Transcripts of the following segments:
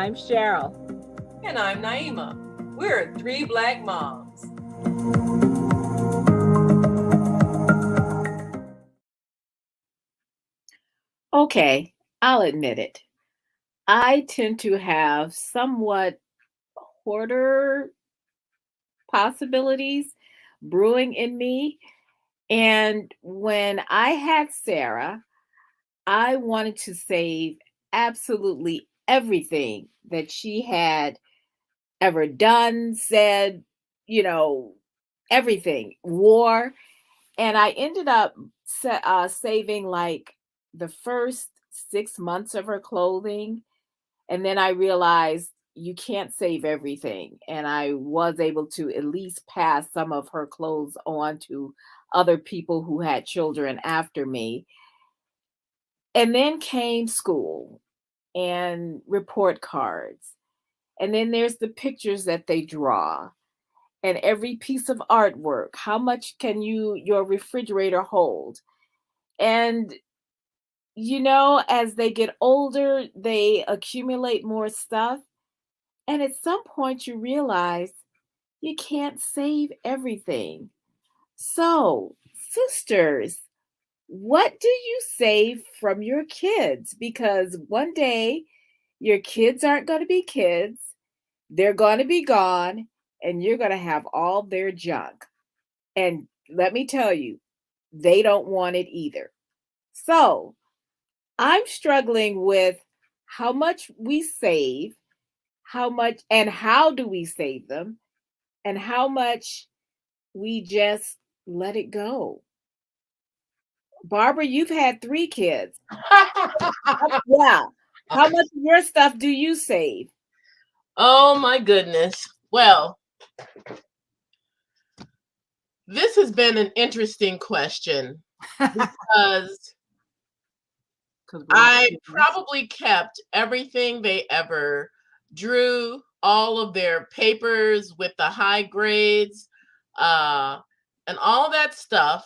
I'm Cheryl. And I'm Naima. We're three Black moms. Okay, I'll admit it. I tend to have somewhat hoarder possibilities brewing in me. And when I had Sarah, I wanted to save absolutely everything that she had ever done, said, you know, everything, wore. And I ended up saving like the first 6 months of her clothing. And then I realized you can't save everything. And I was able to at least pass some of her clothes on to other people who had children after me. And then came school and report cards. And then there's the pictures that they draw and every piece of artwork. How much can your refrigerator hold? And as they get older, they accumulate more stuff. And at some point, you realize you can't save everything. So, sisters, what do you save from your kids? Because one day your kids aren't going to be kids, they're going to be gone, and you're going to have all their junk. And let me tell you, they don't want it either. So, I'm struggling with how much we save, how much and how do we save them, and how much we just let it go. Barbara, you've had 3 kids. Yeah. How much of your stuff do you save? Oh my goodness. Well, this has been an interesting question because I probably kept everything they ever drew, all of their papers with the high grades, and all that stuff.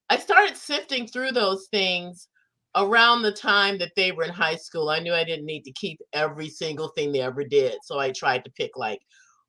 I started sifting through those things around the time that they were in high school. I knew I didn't need to keep every single thing they ever did. So I tried to pick like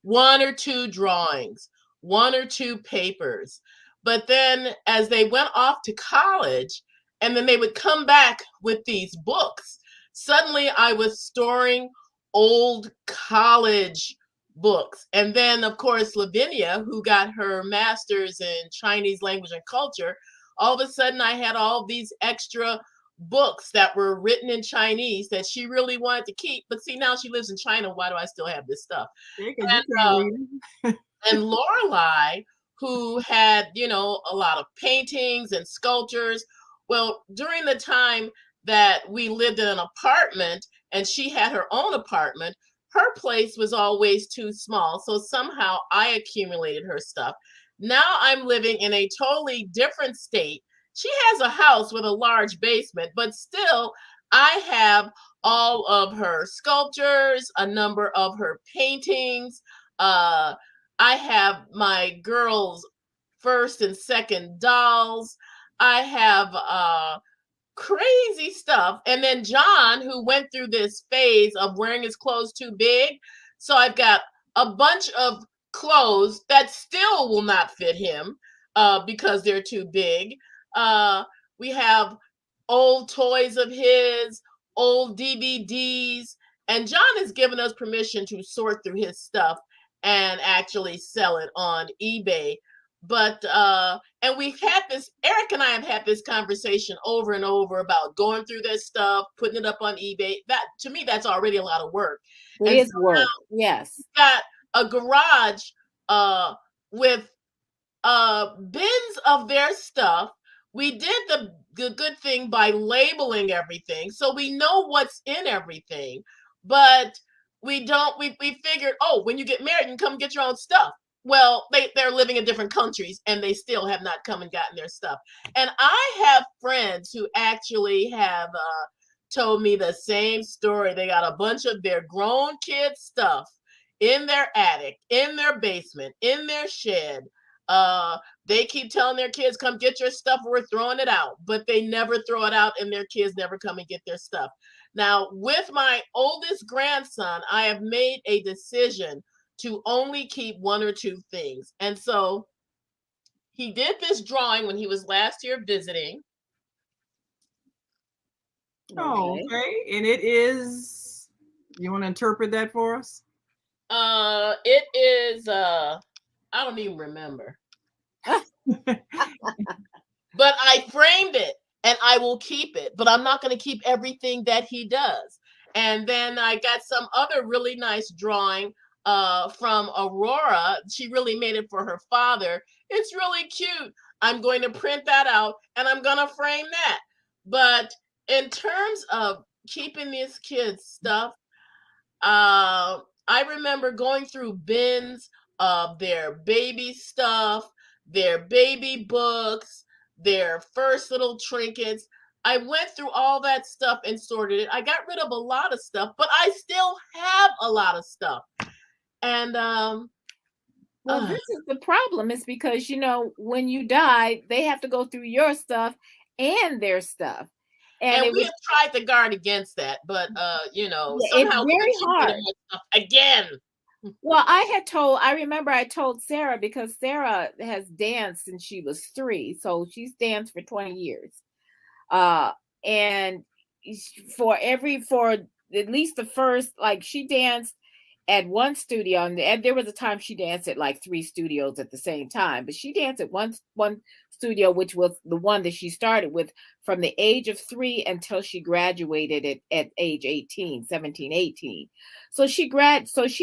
1 or 2 drawings, 1 or 2 papers. But then as they went off to college, and then they would come back with these books, suddenly I was storing old college books. And then, of course, Lavinia, who got her master's in Chinese language and culture, all of a sudden I had all these extra books that were written in Chinese that she really wanted to keep. But see, now she lives in China. Why do I still have this stuff? And Lorelai, who had, a lot of paintings and sculptures. Well, during the time that we lived in an apartment and she had her own apartment, her place was always too small. So somehow I accumulated her stuff. Now I'm living in a totally different state. She has a house with a large basement, but still I have all of her sculptures, a number of her paintings. I have my girls' first and second dolls. I have crazy stuff. And then John, who went through this phase of wearing his clothes too big. So I've got a bunch of clothes that still will not fit him because they're too big. We have old toys of his, old DVDs, and John has given us permission to sort through his stuff and actually sell it on eBay. But and we've had this, Eric and I have had this conversation over and over about going through this stuff, putting it up on eBay. That, to me, that's already a lot of work. It is work. Yes. Got a garage with bins of their stuff. We did the good thing by labeling everything, so we know what's in everything. But we figured, oh, when you get married, you can come get your own stuff. Well, they're living in different countries and they still have not come and gotten their stuff. And I have friends who actually have told me the same story. They got a bunch of their grown kids' stuff in their attic, in their basement, in their shed. They keep telling their kids, come get your stuff, we're throwing it out. But they never throw it out and their kids never come and get their stuff. Now, with my oldest grandson, I have made a decision to only keep one or two things. And so he did this drawing when he was last year visiting. Oh, Okay. okay. And it is, you want to interpret that for us? It is I don't even remember. But I framed it and I will keep it, but I'm not going to keep everything that he does. And then I got some other really nice drawing from Aurora. She really made it for her father. It's really cute. I'm going to print that out and I'm going to frame that. But in terms of keeping these kids stuff, I remember going through bins of their baby stuff, their baby books, their first little trinkets. I went through all that stuff and sorted it. I got rid of a lot of stuff, but I still have a lot of stuff. And Well, this is the problem. Is because when you die, they have to go through your stuff and their stuff, and and it we was have tried to guard against that, but yeah, it's somehow we very keep getting hard. more stuff again. Well, I remember I told Sarah because Sarah has danced since she was 3, so she's danced for 20 years. Uh, and for at least the first, like she danced at one studio, and there was a time she danced at like 3 studios at the same time, but she danced at one studio, which was the one that she started with from the age of 3 until she graduated at age 18, 17, 18. So she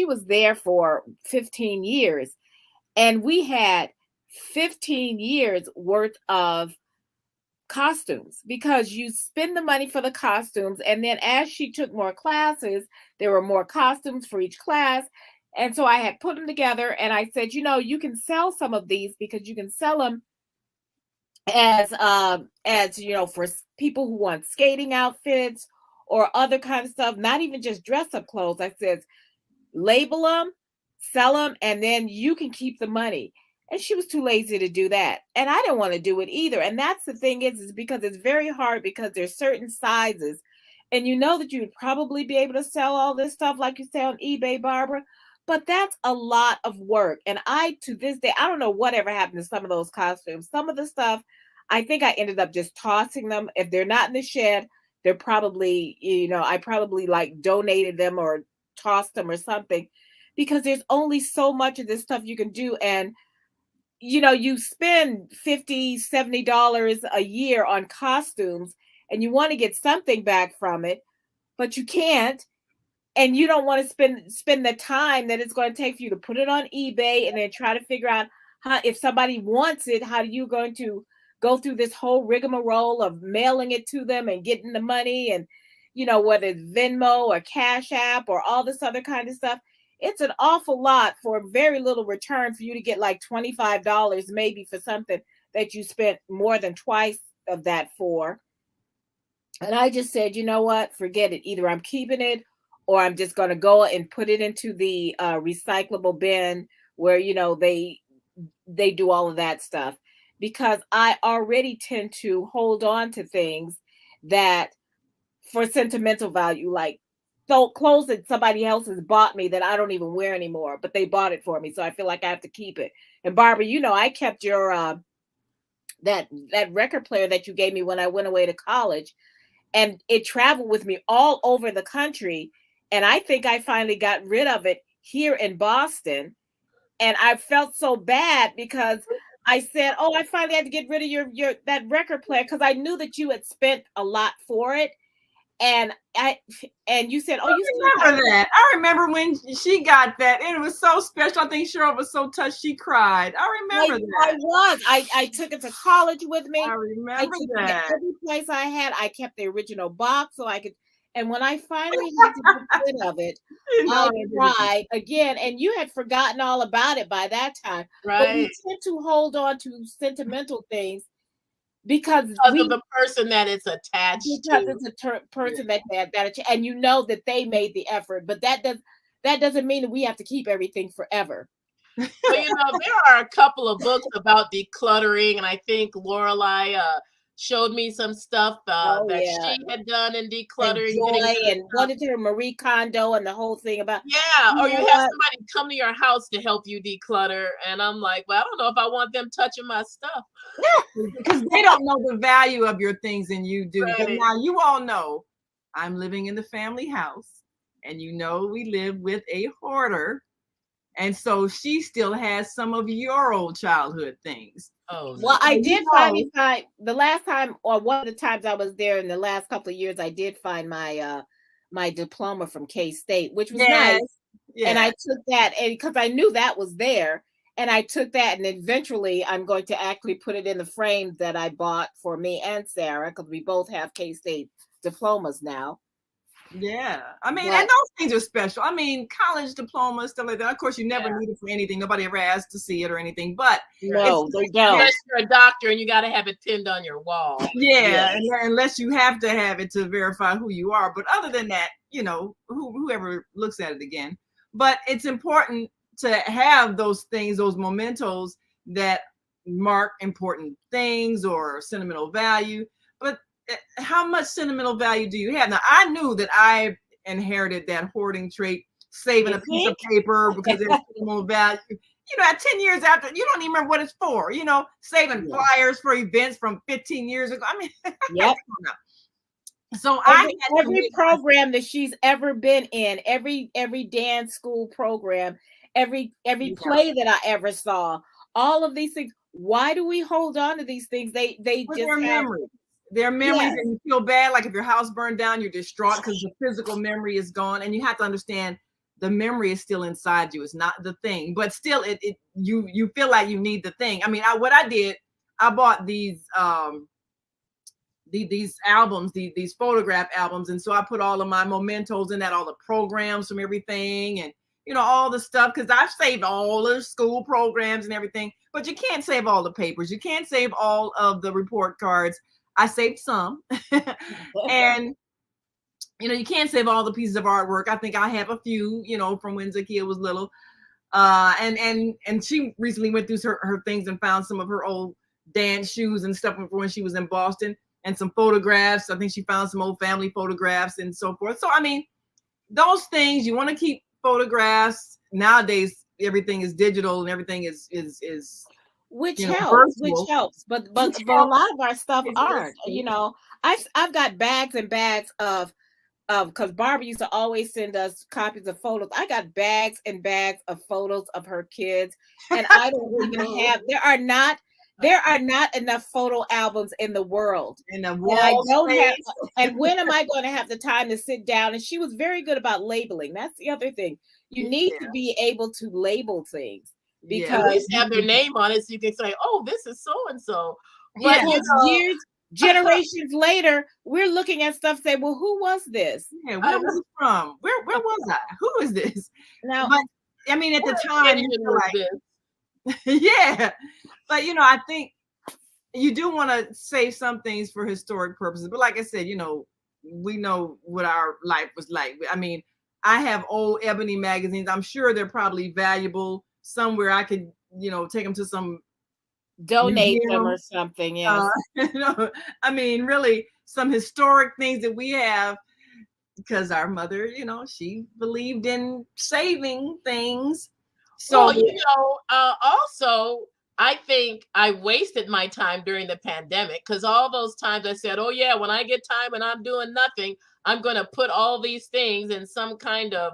was there for 15 years, and we had 15 years worth of costumes because you spend the money for the costumes, and then as she took more classes, there were more costumes for each class. And so I had put them together, and I said, you can sell some of these because you can sell them as for people who want skating outfits or other kind of stuff, not even just dress up clothes. I said, label them, sell them, and then you can keep the money. And she was too lazy to do that. And I didn't want to do it either. And that's the thing is because it's very hard because there's certain sizes. And you know that you would probably be able to sell all this stuff, like you say on eBay, Barbara. But that's a lot of work. And to this day, I don't know whatever happened to some of those costumes. Some of the stuff, I think I ended up just tossing them. If they're not in the shed, they're probably, I probably like donated them or tossed them or something, because there's only so much of this stuff you can do. And you spend $50-$70 a year on costumes, and you want to get something back from it, but you can't. And you don't want to spend the time that it's going to take for you to put it on eBay and then try to figure out how, if somebody wants it, how are you going to go through this whole rigmarole of mailing it to them and getting the money, and whether it's Venmo or Cash App or all this other kind of stuff. It's an awful lot for very little return for you to get like $25 maybe for something that you spent more than twice of that for. And I just said, you know what, forget it. Either I'm keeping it, or I'm just going to go and put it into the recyclable bin where they do all of that stuff, because I already tend to hold on to things that for sentimental value, like clothes that somebody else has bought me that I don't even wear anymore, but they bought it for me, so I feel like I have to keep it. And Barbara, I kept your that record player that you gave me when I went away to college, and it traveled with me all over the country. And I think I finally got rid of it here in Boston, and I felt so bad because I said, "Oh, I finally had to get rid of your that record player because I knew that you had spent a lot for it." And you said, "Oh, you still remember that. I remember when she got that, and it was so special. I think Cheryl was so touched she cried. I remember that. I took it to college with me. I I remember took it to that. every place I had. I kept the original box so I could. And when I finally had to get rid of it, I cried again. And you had forgotten all about it by that time. But we Right. tend to hold on to sentimental things because Of the person that it's attached to. it's a person that and that they made the effort. But that doesn't mean that we have to keep everything forever. Well, there are a couple of books about decluttering, and I think Lorelai showed me some stuff Oh that yeah. she had done in And decluttering, getting Joy rid of and stuff. what is her Marie Kondo and the whole thing about, Yeah, you or you know have what? somebody come to your house to help you declutter, and I'm like, well, I don't know if I want them touching my stuff. Because they don't know the value of your things and you do. Because Right. now you all know I'm living in the family house, and you know we live with a hoarder. And so she still has some of your old childhood things. Oh Well, no. I So you did know, finally find the last time, or one of the times I was there in the last couple of years, I did find my diploma from K State, which was yes, nice. And I yeah, took that, and because I knew that was there, and I took that, and eventually I'm going to actually put it in the frame that I bought for me and Sarah, because we both have K State diplomas now. yeah. I mean, and But those things are special. I mean, college diplomas, stuff like that. Of course, you never Yeah. need it for anything. Nobody ever asked to see it or anything. But Right. it's no, they don't. Unless you're a doctor and you got to have it pinned on your wall. yeah, Yes. unless you have to have it to verify who you are. But other than that, you know, whoever looks at it again. But it's important to have those things, those mementos that mark important things or sentimental value. But how much sentimental value do you have? Now, I knew that I inherited that hoarding trait, saving You a piece of think? paper because there's sentimental value. You know, at 10 years after, you don't even remember what it's for, you know, saving Yeah. flyers for events from 15 years ago. I mean, come Yep. on now. So I Every had to every make my, program that she's ever been in, every dance school program, every yeah, play that I ever saw, all of these things. Why do we hold on to these things? They with just their have, memories. Their memories, yes, and you feel bad. Like if your house burned down, you're distraught because the physical memory is gone. And you have to understand the memory is still inside you. It's not the thing, but still you feel like you need the thing. I mean, what I did, I bought these albums, these photograph albums, and so I put all of my mementos in that, all the programs from everything, and you know all the stuff because I've saved all the school programs and everything. But you can't save all the papers. You can't save all of the report cards. I saved some, and you know you can't save all the pieces of artwork. I think I have a few, you know, from when Zakia was little. And she recently went through her things and found some of her old dance shoes and stuff from when she was in Boston and some photographs. I think she found some old family photographs and so forth. So I mean, those things you want to keep photographs. Nowadays, everything is digital and everything is which you know helps, which virtual. helps. But Which a helps. lot of our stuff It's aren't. safe. I've got bags and bags of because Barbara used to always send us copies of photos. I got bags and bags of photos of her kids, and I don't even have. There are not enough photo albums in the world, In the and I wall don't have. space. And when am I going to have the time to sit down? And she was very good about labeling. That's the other thing. You need Yeah, to be able to label things yeah, At because least have their name on it so you can say, oh, this is so and so. But yeah. you because years, generations later, we're looking at stuff. Say, well, who was this? Yeah, I where was know it from? Where was I? Who is this? Now, But I mean, at the what time, you occasion feel was like, this. yeah. But you know, I think you do want to save some things for historic purposes. But like I said, you know, we know what our life was like. I mean, I have old ebony magazines. I'm sure they're probably valuable somewhere. I could, you know, take them to some donate them museum. or something. Uh, Yes. you know, I mean, really, some historic things that we have because our mother, you know, she believed in saving things. So Well, also, I think I wasted my time during the pandemic because all those times I said, oh, yeah, when I get time and I'm doing nothing, I'm going to put all these things in some kind of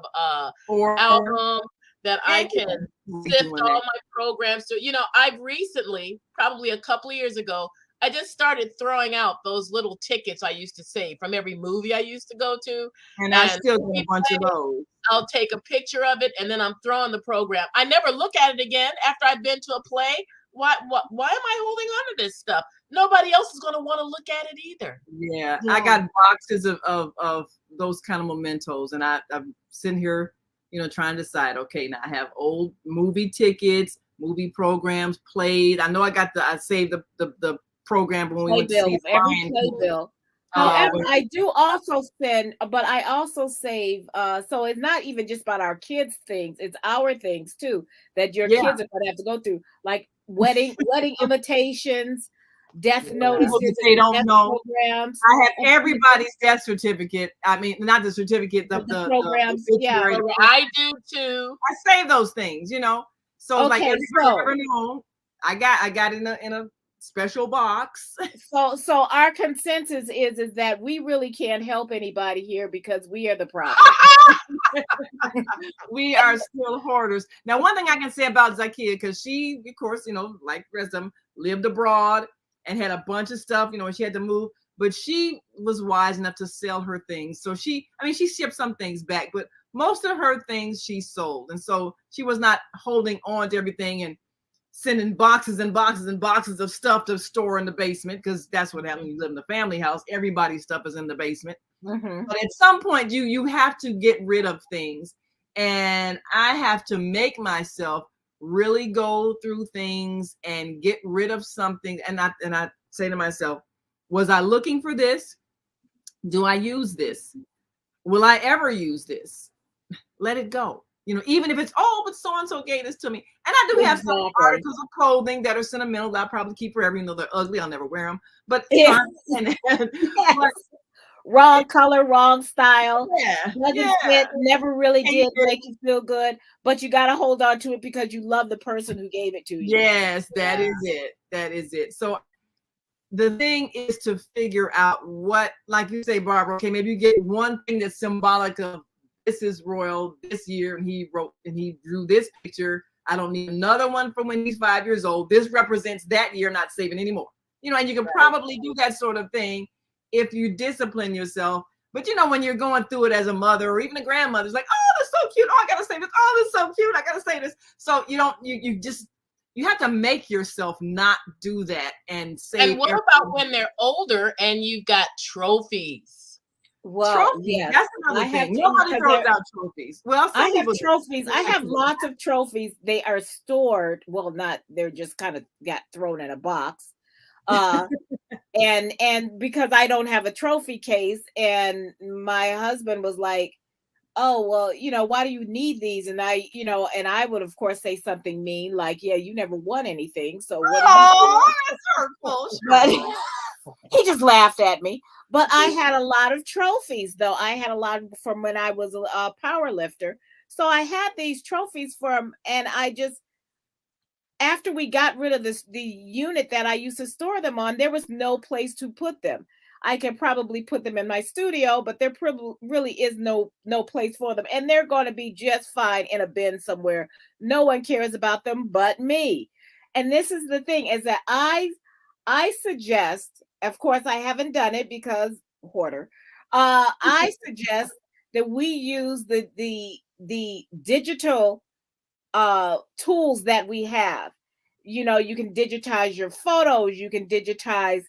or album that I and can sift doing all that. my programs to. I've recently, probably a couple of years ago, I just started throwing out those little tickets I used to save from every movie I used to go to. And I And still get a bunch of those. I'll take a picture of it and then I'm throwing the program. I never look at it again after I've been to a play. Why am I holding on to this stuff? Nobody else is going to want to look at it either. Yeah, I Yeah. got boxes of those kind of mementos, and I'm sitting here, you know, trying to decide. Okay, now I have old movie tickets, movie programs, played. I know I saved the program when we went to see Playbills, every Lion King. playbill. However, When, I do also send, but I also save. So it's not even just about our kids' things; it's our things too that your yeah, kids are going to have to go through, like wedding invitations, death People that notices they and don't death know. programs. I have everybody's death certificate. I mean, not the certificate, The the programs, yeah. obituary. I do too. I save those things, you know. So it's like Okay, everybody so ever known. I got in a special box. so our consensus is that we really can't help anybody here because we are the problem. We are still hoarders. Now, one thing I can say about Zakia, because she, of course, you know, like the rest of them, lived abroad and had a bunch of stuff, you know, and she had to move. But she was wise enough to sell her things. So she shipped some things back, but most of her things she sold. And so she was not holding on to everything and sending boxes and boxes and boxes of stuff to store in the basement, because that's what happens when you live in the family house. Everybody's stuff is in the basement. Mhm. But at some point, you have to get rid of things, and I have to make myself really go through things and get rid of something. And I say to myself, was I looking for this? Do I use this? Will I ever use this? Let it go. You know, even if it's, oh, but so and so gave this to me. And I do have some Exactly. articles of clothing that are sentimental that I probably keep forever, even though they're ugly. I'll never wear them. But Yeah. but Yes. Wrong color, wrong style. yeah, Doesn't yeah. fit, never really did Hated. make you feel good, but you got to hold on to it because you love the person who gave it to you. Yes, that is it. That is it. So the thing is to figure out what, like you say, Barbara, okay, maybe you get one thing that's symbolic of this is Royal this year, and he wrote and he drew this picture. I don't need another one from when he's 5 years old. This represents that year, not saving anymore. You know, and you can probably do that sort of thing if you discipline yourself. But you know, when you're going through it as a mother or even a grandmother, it's like, oh, that's so cute. Oh, I gotta say this. Oh, that's so cute. I gotta say this. So you don't, you have to make yourself not do that and save. And what about when they're older and you've got trophies? Well, trophies? yes, That's another I have thing. Nobody because throws out trophies. Well, some I have people do. trophies. I have lots of trophies. They are stored. Well, not they're just kind of got thrown in a box. Uh and because I don't have a trophy case, and my husband was like, "Oh, well, why do you need these?" And I would of course say something mean like, "Yeah, you never won anything, so what do you Oh, do?" that's hurtful. But he just laughed at me. But I had a lot of trophies, though. I had a lot from when I was a power lifter. So I had these trophies from, and I just, after we got rid of the unit that I used to store them on, there was no place to put them. I can probably put them in my studio, but there really is no place for them, and they're going to be just fine in a bin somewhere. No one cares about them but me. And this is the thing: is that I suggest, of course, I haven't done it because hoarder. I suggest that we use the digital tools that we have. You can digitize your photos, you can digitize,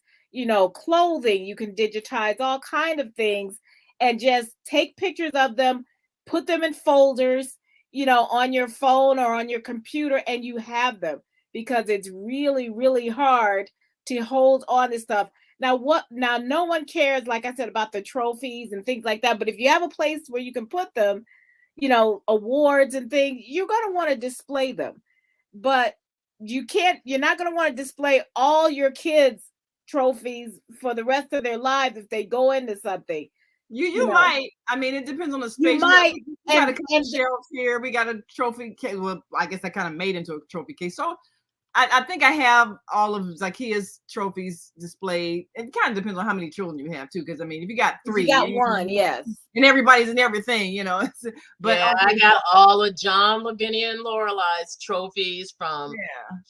clothing, you can digitize all kind of things, and just take pictures of them, put them in folders, on your phone or on your computer, and you have them, because it's really, really hard to hold on to stuff. Now no one cares, like I said, about the trophies and things like that, but if you have a place where you can put them, awards and things, you're going to want to display them. But you're not going to want to display all your kids' trophies for the rest of their lives if they go into something. You might. I mean, it depends on the space. You might. We got a couple shelves here. We got a trophy case. Well, I guess I kind of made into a trophy case. So I think I have all of Zakia's trophies displayed. It kind of depends on how many children you have too, because I mean, if you got three, you got one, yes, and everybody's in everything, But yeah, I got all of John, Lavinia, and Lorelei's trophies from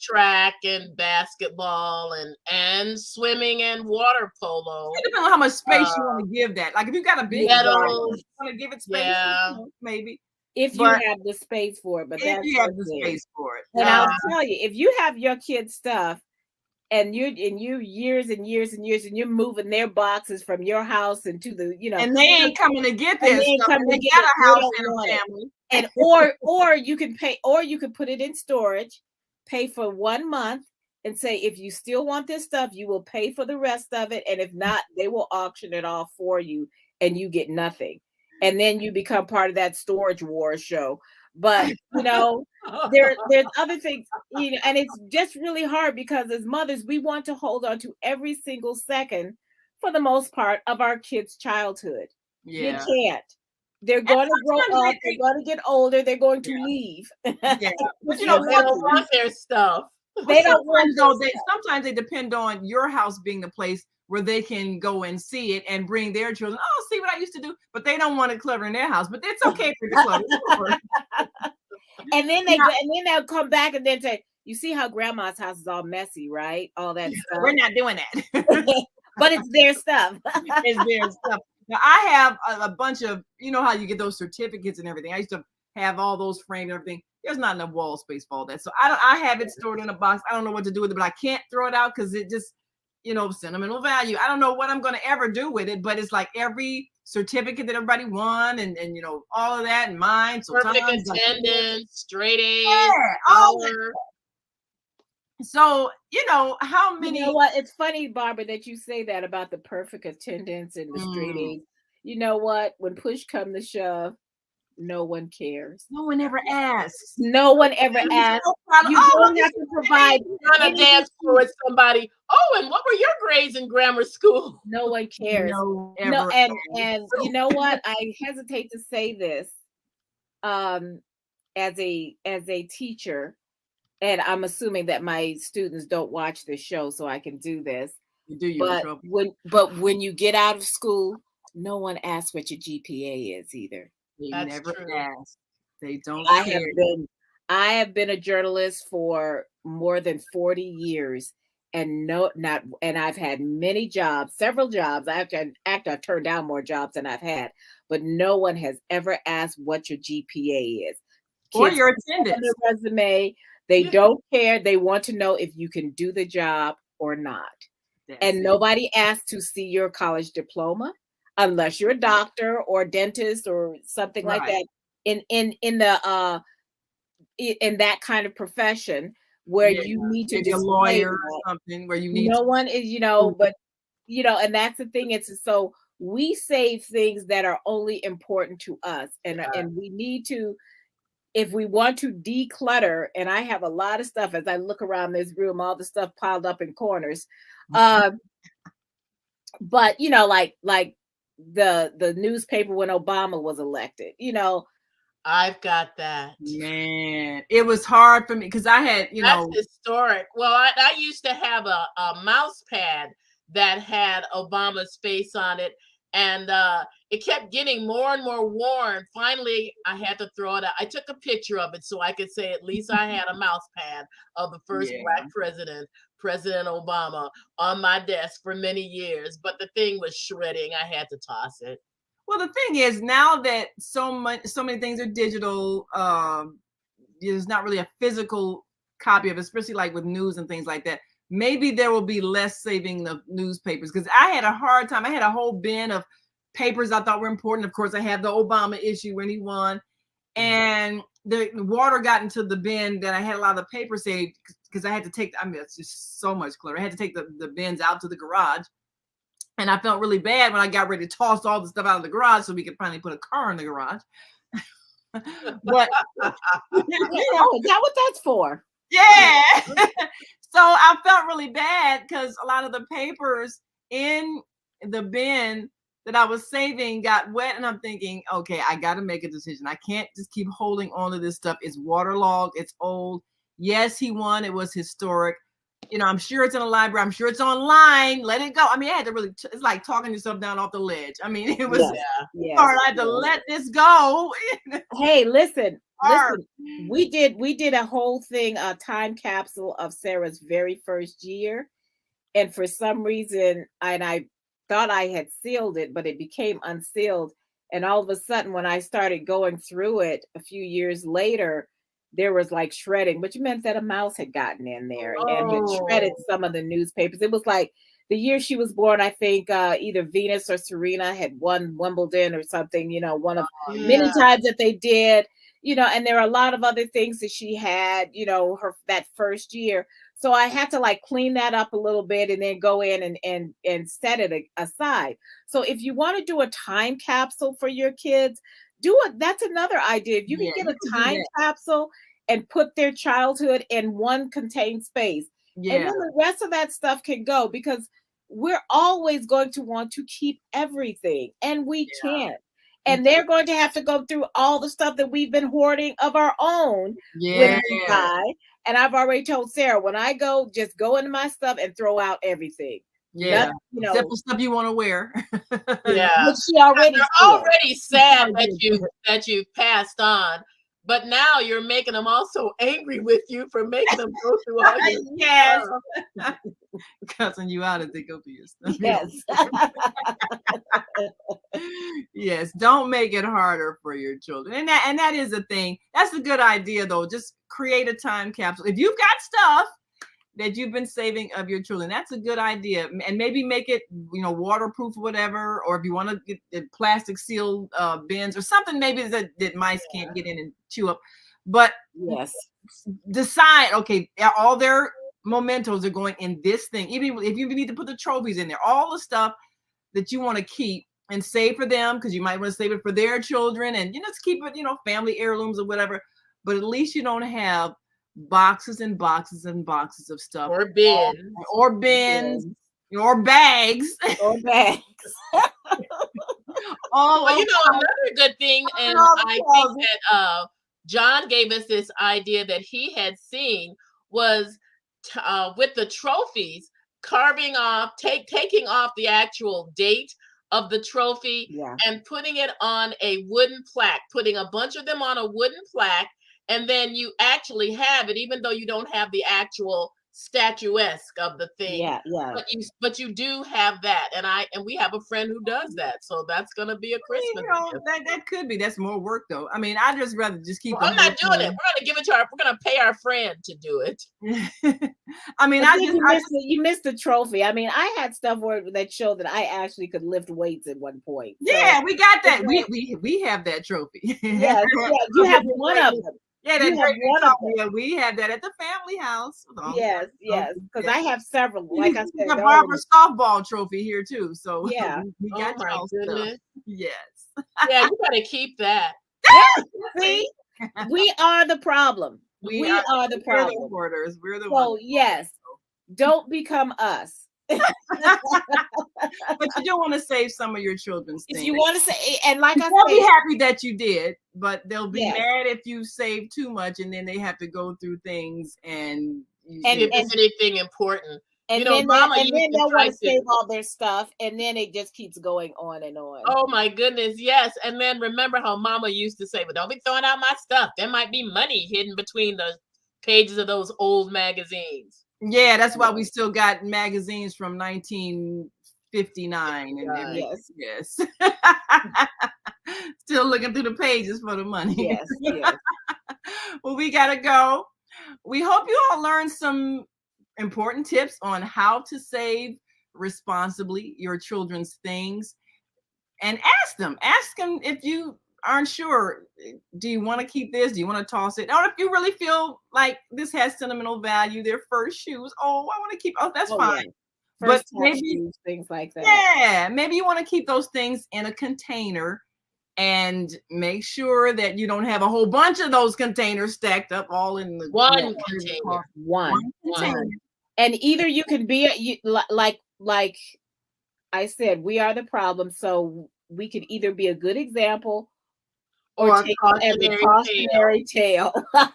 track and basketball and swimming and water polo. It depends on how much space you want to give that. Like if you got a big medals, you want to give it space, maybe. If you have the space for it, but if you have the space for it. And I'll tell you, if you have your kids' stuff and you years and years and years, and you're moving their boxes from your house into the, and they ain't coming to get this stuff. They got a house and a family. And or you can pay, or you can put it in storage, pay for 1 month, and say, if you still want this stuff, you will pay for the rest of it, and if not, they will auction it off for you, and you get nothing. And then you become part of that storage war show. But there's other things, and it's just really hard because as mothers, we want to hold on to every single second, for the most part, of our kids' childhood. You Yeah. can't. They're And going to grow sometimes up. They're going to get older. They're going to leave. yeah. But You you know, know, And they don't want their stuff. but they don't want sometimes though, this. sometimes they depend on your house being the place where they can go and see it and bring their children. Oh, see what I used to do, but they don't want it clutter in their house. But it's okay for the clutter. And then Yeah, they'll come back and then say, "You see how grandma's house is all messy, right? All that we're stuff." not doing that. But it's their stuff. It's their stuff. Now I have a bunch of, you know how you get those certificates and everything. I used to have all those framed and everything. There's not enough wall space for all that. So I have it stored in a box. I don't know what to do with it, but I can't throw it out because it just, sentimental value. I don't know what I'm going to ever do with it, but it's like every certificate that everybody won and all of that and mine. So Perfect Tom's like, attendance, straight A's, yeah, all that. power. So, how You many know what? It's funny, Barbara, that you say that about the perfect attendance and the straight Mm, A's. You know what? When push come to shove, no one cares. no one ever asks. No one ever And it's asks. no problem. You Oh, well, don't this have to provide Trying to any dance excuse. towards somebody. Oh, and what were your grades in grammar school? No one cares. no No, ever and asks. you know what? I hesitate to say this, um, as a teacher, and I'm assuming that my students don't watch this show, so I can do this. You do, you're in But trouble. when you get out of school, no one asks what your GPA is either. They That's never true. ask. They don't I care. have been a journalist for more than 40 years, and no not and I've had many jobs, several jobs. I've turned down more jobs than I've had, but no one has ever asked what your GPA is. Or Kids your put that on attendance. their resume. They Yeah. don't care. They want to know if you can do the job or not. That's And it. nobody asks to see your college diploma unless you're a doctor or a dentist or something like Right. that in that kind of profession where Yeah. you need to Maybe a display lawyer or that. something where you need No to one is, prove but and that's the thing. It's so we save things that are only important to us, and we need to, if we want to declutter. And I have a lot of stuff as I look around this room, all the stuff piled up in corners. Um, but like the newspaper when Obama was elected. I've got that. Man, it was hard for me because I had, That's historic. Well, I used to have a mouse pad that had Obama's face on it, and it kept getting more and more worn. Finally, I had to throw it out. I took a picture of it so I could say at least I had a mouse pad of the first yeah. Black president, President Obama, on my desk for many years. But the thing was shredding. I had to toss it. Well, the thing is, now that so many things are digital, there's not really a physical copy of it, especially like with news and things like that. Maybe there will be less saving of newspapers because I had a hard time. I had a whole bin of papers I thought were important. Of course, I had the Obama issue when he won, and the water got into the bin that I had a lot of the paper saved because I had to take. I mean, it's just so much clutter. I had to take the bins out to the garage. And I felt really bad when I got ready to toss all the stuff out of the garage so we could finally put a car in the garage. But Oh, is that what that's for? yeah. So I felt really bad because a lot of the papers in the bin that I was saving got wet. And I'm thinking, okay, I got to make a decision. I can't just keep holding on to this stuff. It's waterlogged. It's old. Yes, he won. It was historic. I'm sure it's in a library. I'm sure it's online. Let it go. I mean, I had to really, it's like talking yourself down off the ledge. I mean, it was Yes. hard. I had to let this go. Hey, listen. Hard. We did a whole thing, a time capsule of Sarah's very first year. And for some reason, I thought I had sealed it, but it became unsealed. And all of a sudden, when I started going through it a few years later, there was like shredding, which meant that a mouse had gotten in there and had shredded some of the newspapers. It was like the year she was born, I think either Venus or Serena had won Wimbledon or something, one of many times that they did, and there are a lot of other things that she had, her that first year. So I had to like clean that up a little bit and then go in and set it aside. So if you want to do a time capsule for your kids, do it. That's another idea. If you can get a time capsule and put their childhood in one contained space. And Yeah. then the rest of that stuff can go, because we're always going to want to keep everything, and we can't. And they're going to have to go through all the stuff that we've been hoarding of our own when Yeah. we die. And I've already told Sarah, when I go, just go into my stuff and throw out everything. Yeah. Nothing, Except for stuff you want to wear. Yeah. which she already They're said. already sad that you passed on, but now you're making them also angry with you for making them go through all your Yes. stuff. Cussing you out as they go through your stuff. Yes. Yes, don't make it harder for your children. And that is a thing. That's a good idea though. Just create a time capsule. If you've got stuff that you've been saving of your children, that's a good idea. And maybe make it, waterproof or whatever, or if you want to get the plastic sealed bins or something maybe that mice can't get in and chew up. But Yes. decide, okay, all their mementos are going in this thing. Even if you need to put the trophies in there, all the stuff that you want to keep and save for them, because you might want to save it for their children, and just keep it, family heirlooms or whatever. But at least you don't have boxes and boxes and boxes of stuff, Or bins, or bags. Or bags. Oh, well, another good thing, and I think that John gave us this idea that he had seen was with the trophies, carving off, taking off the actual date of the trophy and putting it on a wooden plaque, putting a bunch of them on a wooden plaque, and then you actually have it, even though you don't have the actual statuesque of the thing. Yeah. But you do have that, and we have a friend who does that, so that's gonna be a Christmas gift. That could be. That's more work though. I mean, I'd just rather just keep. Well, I'm not doing it. We're gonna give it to we're gonna pay our friend to do it. I mean, you missed the trophy. I mean, I had stuff that showed that I actually could lift weights at one point. Yeah, we got that. We have that trophy. Yeah, you have one of them. Yeah, we have that at the family house. Yes, because I have several. Like I said, the Barbara softball trophy here too. So yeah, we got my goodness. Yes. Yeah, you gotta keep that. See, we are the problem. We are the problem. We're the hoarders. We're the ones. Yes, don't become us. But you don't want to save some of your children's things. If you want to say, and like I said, they'll be happy that you did, but they'll be mad if you save too much, and then they have to go through things and if it's anything important. And then they'll want to save all their stuff, and then it just keeps going on and on. Oh my goodness, yes. And then remember how Mama used to say, "But don't be throwing out my stuff. There might be money hidden between the pages of those old magazines." Yeah, that's why we still got magazines from 1959. And yes. Still looking through the pages for the money. Yes. Well, we gotta go. We hope you all learned some important tips on how to save responsibly your children's things. And ask them if you aren't sure, do you want to keep this? Do you want to toss it? Or if you really feel like this has sentimental value, their first shoes. Oh, I want to keep. Oh, that's fine. Yeah. But maybe shoes, things like that. Yeah, maybe you want to keep those things in a container, and make sure that you don't have a whole bunch of those containers stacked up all in the one container. One. And either you can be like I said, we are the problem, so we could either be a good example or take a cautionary tale. All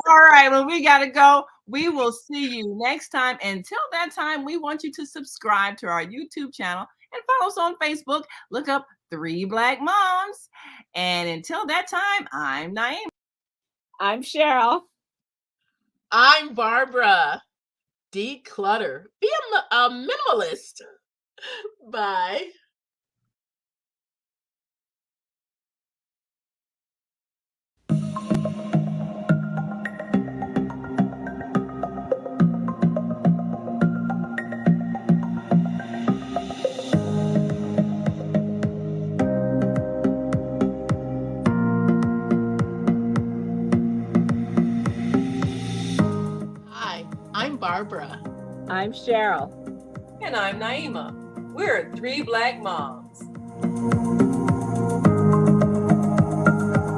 right, well, we gotta go. We will see you next time. Until that time, we want you to subscribe to our YouTube channel and follow us on Facebook. Look up 3 Black Moms. And until that time, I'm Naima. I'm Cheryl. I'm Barbara. Declutter. Be a minimalist. Bye. I'm Barbara. I'm Cheryl. And I'm Naima. We're 3 Black Moms.